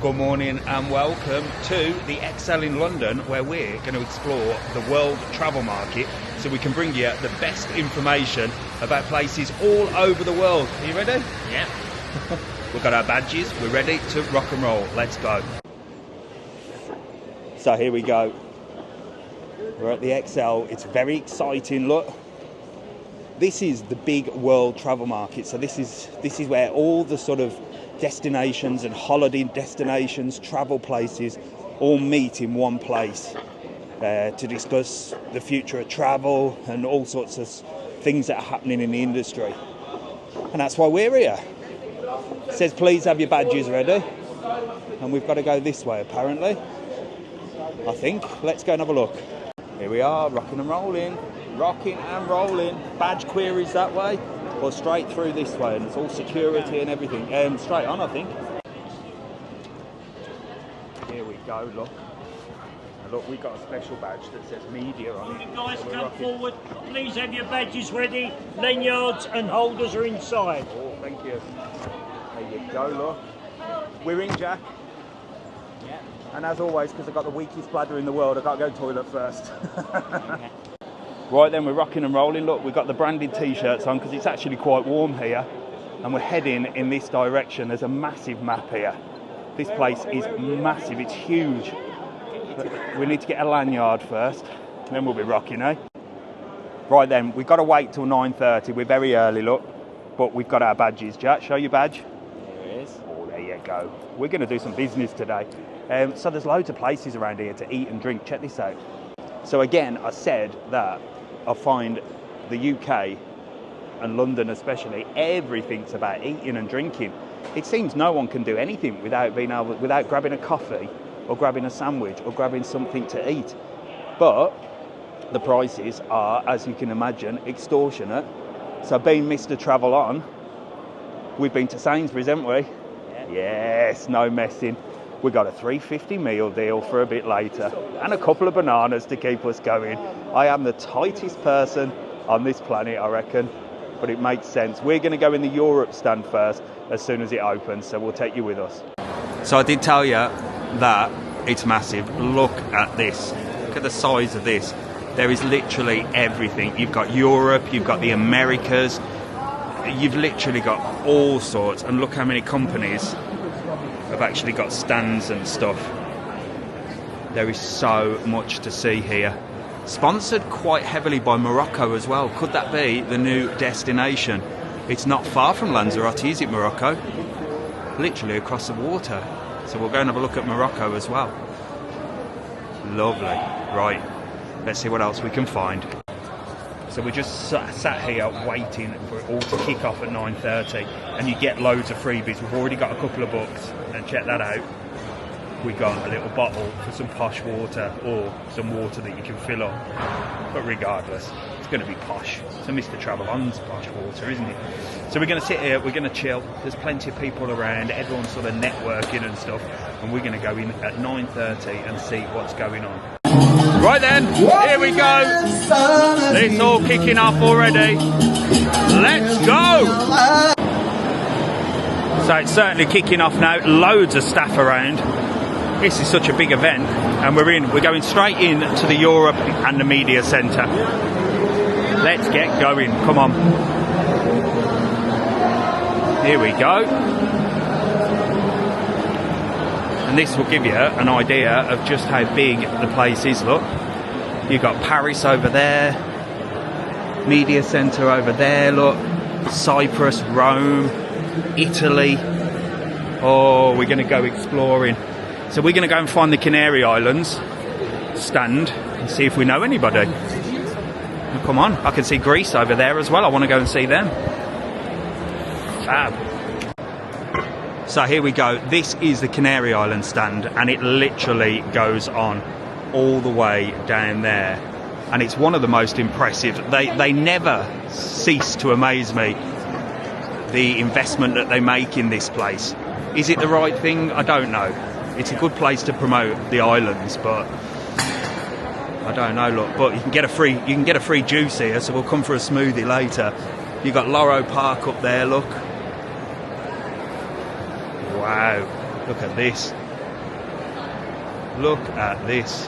Good morning and welcome to the ExCeL in London, where we're going to explore the world travel market so we can bring you the best information about places all over the world. Are you ready? Yeah. We've got our badges, we're ready to rock and roll. Let's go. So here we go. We're at the ExCeL. It's very exciting. Look, this is the big world travel market. So this is where all the sort of destinations and holiday destinations, travel places, all meet in one place to discuss the future of travel and all sorts of things that are happening in the industry. And that's why we're here. It says please have your badges ready, and we've got to go this way apparently, I think. Let's go and have a look. Here we are, rocking and rolling, badge queries that way or straight through this way, and it's all security and everything. Straight on, I think. Here we go, look. And look, we've got a special badge that says media on it. You guys come forward, please have your badges ready. Lanyards and holders are inside. Oh, thank you. There you go, look. We're in, Jack. Yeah. And as always, because I've got the weakest bladder in the world, I've got to go to the toilet first. Right then, we're rocking and rolling. Look, we've got the branded t-shirts on because it's actually quite warm here, and we're heading in this direction. There's a massive map here. This place is massive, it's huge. But we need to get a lanyard first, and then we'll be rocking, eh? Right then, we've got to wait till 9:30. We're very early, look, but we've got our badges. Jack, show your badge. There it is. Oh, there you go. We're going to do some business today. So there's loads of places around here to eat and drink. Check this out. So again, I said that I find the UK and London especially, everything's about eating and drinking. It seems no one can do anything without grabbing a coffee or grabbing a sandwich or grabbing something to eat. But the prices are, as you can imagine, extortionate. So being Mr TravelON, we've been to Sainsbury's, haven't we? Yeah. Yes, no messing. We got a $3.50 meal deal for a bit later and a couple of bananas to keep us going. I am the tightest person on this planet, I reckon, but it makes sense. We're going to go in the Europe stand first as soon as it opens, so we'll take you with us. So I did tell you that it's massive. Look at this. Look at the size of this. There is literally everything. You've got Europe, you've got the Americas, you've literally got all sorts, and look how many companies have actually got stands and stuff. There is so much to see here. Sponsored quite heavily by Morocco as well. Could that be the new destination? It's not far from Lanzarote, is it, Morocco? Literally across the water. So we'll go and have a look at Morocco as well. Lovely. Right, let's see what else we can find. So we're just sat here waiting for it all to kick off at 9:30, and you get loads of freebies. We've already got a couple of books, and check that out. We got a little bottle for some posh water, or some water that you can fill up. But regardless, it's going to be posh. So Mr TravelON's posh water, isn't it? So we're going to sit here, we're going to chill. There's plenty of people around, everyone's sort of networking and stuff, and we're going to go in at 9:30 and see what's going on. Right then, here we go. It's all kicking off already. Let's go. So it's certainly kicking off now. Loads of staff around. This is such a big event, and we're going straight in to the Europe and the Media Centre. Let's get going. Come on. Here we go. And this will give you an idea of just how big the place is. Look, you've got Paris over there, Media Centre over there, look, Cyprus, Rome, Italy. Oh, we're going to go exploring. So we're going to go and find the Canary Islands stand and see if we know anybody. Oh, come on, I can see Greece over there as well. I want to go and see them. Fab. So here we go. This is the Canary Island stand, and it literally goes on all the way down there. And it's one of the most impressive. They never cease to amaze me, the investment that they make in this place. Is it the right thing? I don't know. It's a good place to promote the islands, but I don't know. Look, but you can get a free juice here, so we'll come for a smoothie later. You've got Loro Park up there, look. Wow, look at this. Look at this.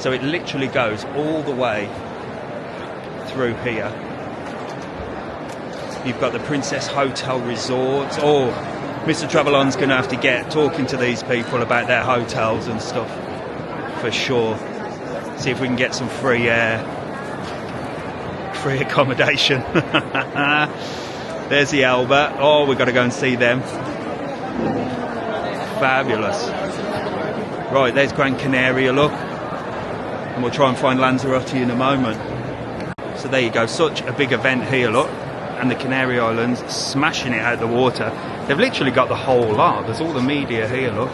So it literally goes all the way through here. You've got the Princess Hotel Resorts. Oh, Mr TravelON's going to have to get talking to these people about their hotels and stuff for sure. See if we can get some free accommodation. There's the Elba. Oh, we've got to go and see them. Fabulous. Right, there's Gran Canaria, look. And we'll try and find Lanzarote in a moment. So there you go, such a big event here, look. And the Canary Islands smashing it out the water. They've literally got the whole lot. There's all the media here, look.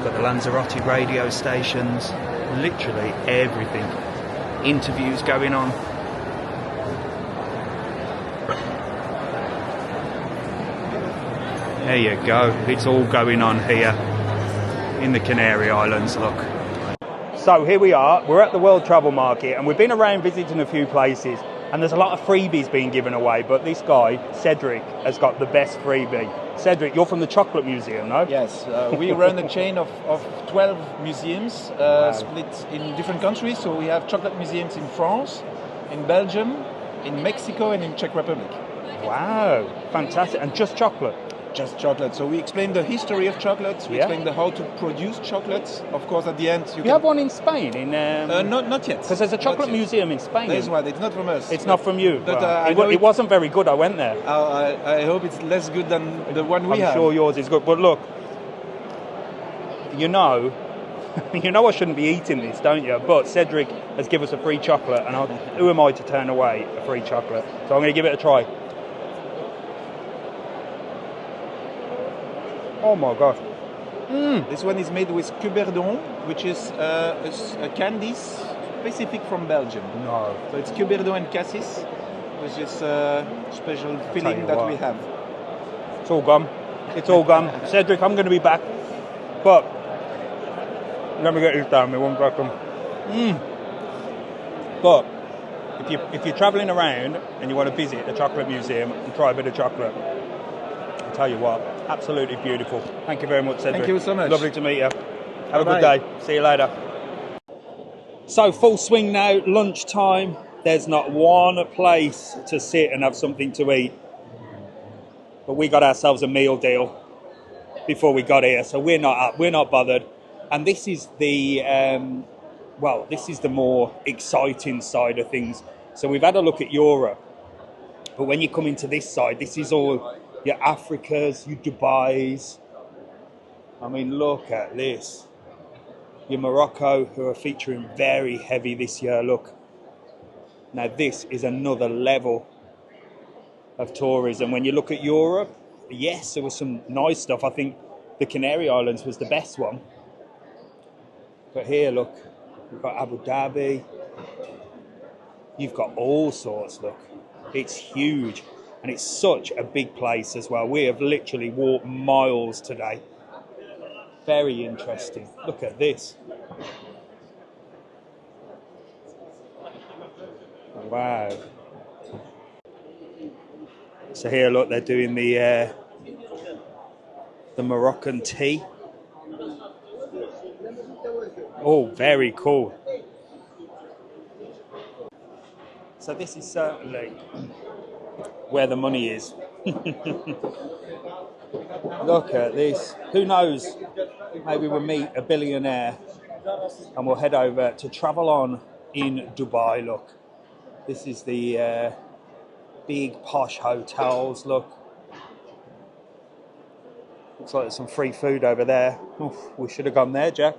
Got the Lanzarote radio stations. Literally everything. Interviews going on. There you go. It's all going on here in the Canary Islands, look. So here we are, we're at the World Travel Market and we've been around visiting a few places and there's a lot of freebies being given away, but this guy, Cedric, has got the best freebie. Cedric, you're from the Chocolate Museum, no? Yes, we run a chain of 12 museums split in different countries. So we have chocolate museums in France, in Belgium, in Mexico and in Czech Republic. Wow, fantastic. And just chocolate? Just chocolate. So we explain the history of chocolates. We explain how to produce chocolates. Of course, at the end, you have one in Spain. Not yet. Because there's a chocolate museum in Spain. There's one. It's not from us. It's not from you. But it wasn't very good. I went there. I hope it's less good than the one we have. I'm sure yours is good. But look, you know I shouldn't be eating this, don't you? But Cedric has given us a free chocolate, and who am I to turn away a free chocolate? So I'm going to give it a try. Oh my gosh. This one is made with cuberdon, which is a candy specific from Belgium. No. So it's cuberdon and cassis, which is a special filling that we have. It's all gone. It's all gone. Cedric, I'm going to be back. But let me get this down me 1 second. But if you're travelling around and you want to visit the chocolate museum and try a bit of chocolate, I'll tell you what, absolutely beautiful. Thank you very much, Cedric. Thank you so much. Lovely to meet you. Have a good day. See you later. So full swing now, lunchtime. There's not one place to sit and have something to eat. But we got ourselves a meal deal before we got here, so we're not bothered. And this is the this is the more exciting side of things. So we've had a look at Europe, but when you come into this side, this is all your Africas, your Dubais. I mean, look at this. Your Morocco, who are featuring very heavy this year, look. Now this is another level of tourism. When you look at Europe, yes, there was some nice stuff. I think the Canary Islands was the best one. But here, look, we've got Abu Dhabi. You've got all sorts, look. It's huge. And it's such a big place as well. We have literally walked miles today. Very interesting. Look at this. Wow. So here, look, they're doing the Moroccan tea. Oh, very cool. So this is certainly where the money is. Look at this. Who knows? Maybe we'll meet a billionaire and we'll head over to TravelON in Dubai. Look, this is the big posh hotels. Look, looks like there's some free food over there. Oof, we should have gone there, Jack.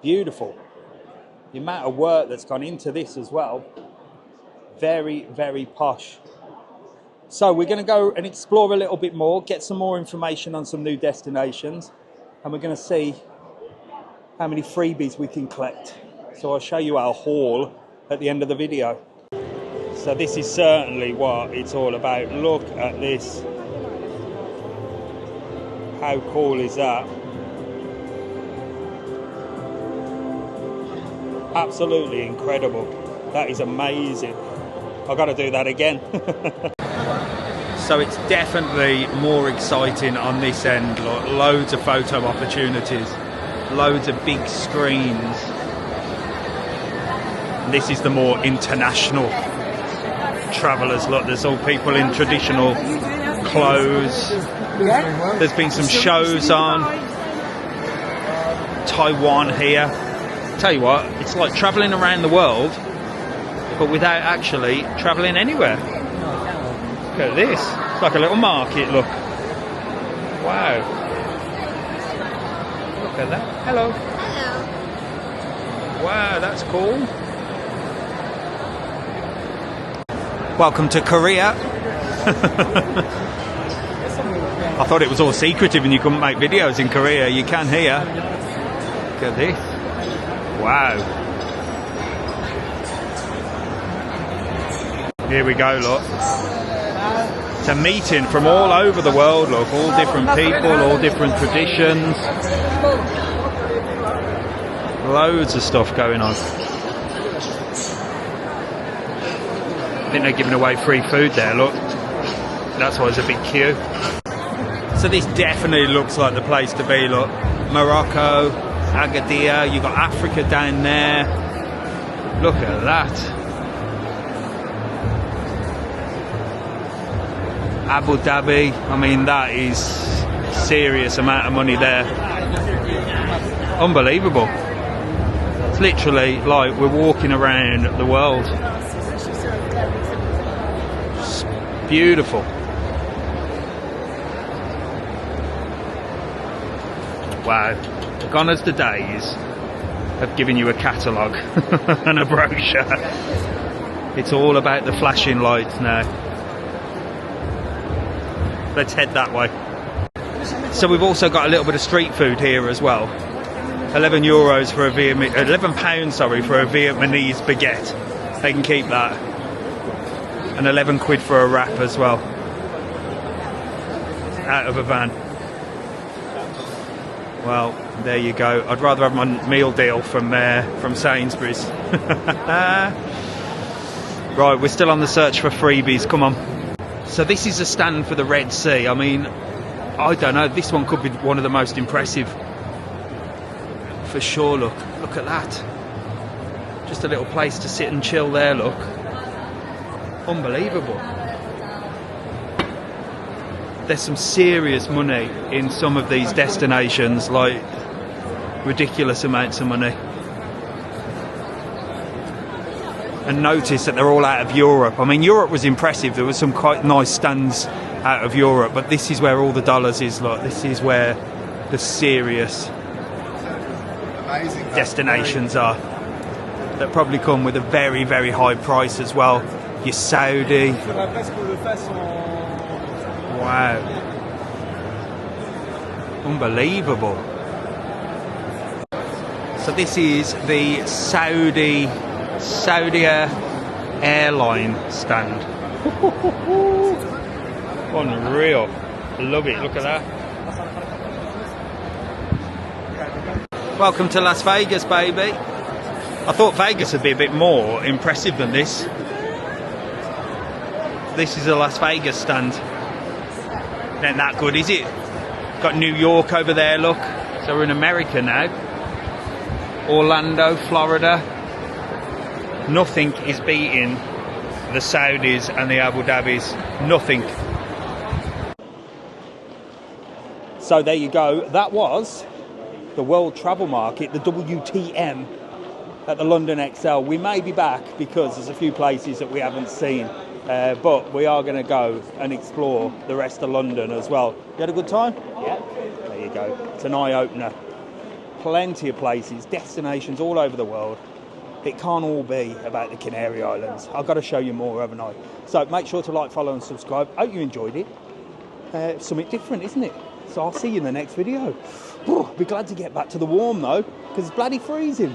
Beautiful. The amount of work that's gone into this as well. Very, very posh. So we're going to go and explore a little bit more, get some more information on some new destinations, and we're going to see how many freebies we can collect. So I'll show you our haul at the end of the video. So this is certainly what it's all about. Look at this. How cool is that? Absolutely incredible. That is amazing. I've got to do that again. So it's definitely more exciting on this end. Loads of photo opportunities, loads of big screens. This is the more international travellers. Look, there's all people in traditional clothes. There's been some shows on. Taiwan here. Tell you what, it's like travelling around the world, but without actually travelling anywhere. Look at this. It's like a little market, look. Wow. Look at that. Hello. Hello. Wow, that's cool. Welcome to Korea. I thought it was all secretive and you couldn't make videos in Korea. You can here. Look at this. Wow. Here we go, look. It's a meeting from all over the world, look. All different people, all different traditions. Loads of stuff going on. I think they're giving away free food there, look. That's why there's a big queue. So this definitely looks like the place to be, look. Morocco, Agadir, you've got Africa down there. Look at that. Abu Dhabi, I mean, that is serious amount of money there. Unbelievable. It's literally like we're walking around the world. It's beautiful. Wow. Gone as the days of giving you a catalogue and a brochure. It's all about the flashing lights now. Let's head that way. So we've also got a little bit of street food here as well. €11 for a £11, sorry, for a Vietnamese baguette. They can keep that. And 11 quid for a wrap as well. Out of a van. Well, there you go. I'd rather have my meal deal from Sainsbury's. Right, we're still on the search for freebies. Come on. So this is a stand for the Red Sea. I mean, I don't know. This one could be one of the most impressive. For sure, look. Look at that. Just a little place to sit and chill there, look. Unbelievable. There's some serious money in some of these destinations, like ridiculous amounts of money. And notice that they're all out of Europe. I mean, Europe was impressive. There were some quite nice stands out of Europe, but this is where all the dollars is. Look, this is where the serious destinations are. That probably come with a very, very high price as well. Your Saudi. Wow. Unbelievable. So this is the Saudi airline stand. Unreal. Love it. Look at that. Welcome to Las Vegas, baby. I thought Vegas would be a bit more impressive than this. This is a Las Vegas stand. Not that good, is it? Got New York over there, look. So we're in America now. Orlando, Florida. Nothing is beating the Saudis and the Abu Dhabis. Nothing. So there you go. That was the World Travel Market, the WTM, at the London ExCeL. We may be back because there's a few places that we haven't seen. But we are going to go and explore the rest of London as well. You had a good time? Yeah. There you go. It's an eye-opener. Plenty of places, destinations all over the world. It can't all be about the Canary Islands. I've got to show you more, haven't I? So make sure to like, follow and subscribe. Hope you enjoyed it. Something different, isn't it? So I'll see you in the next video. Be glad to get back to the warm though, because it's bloody freezing.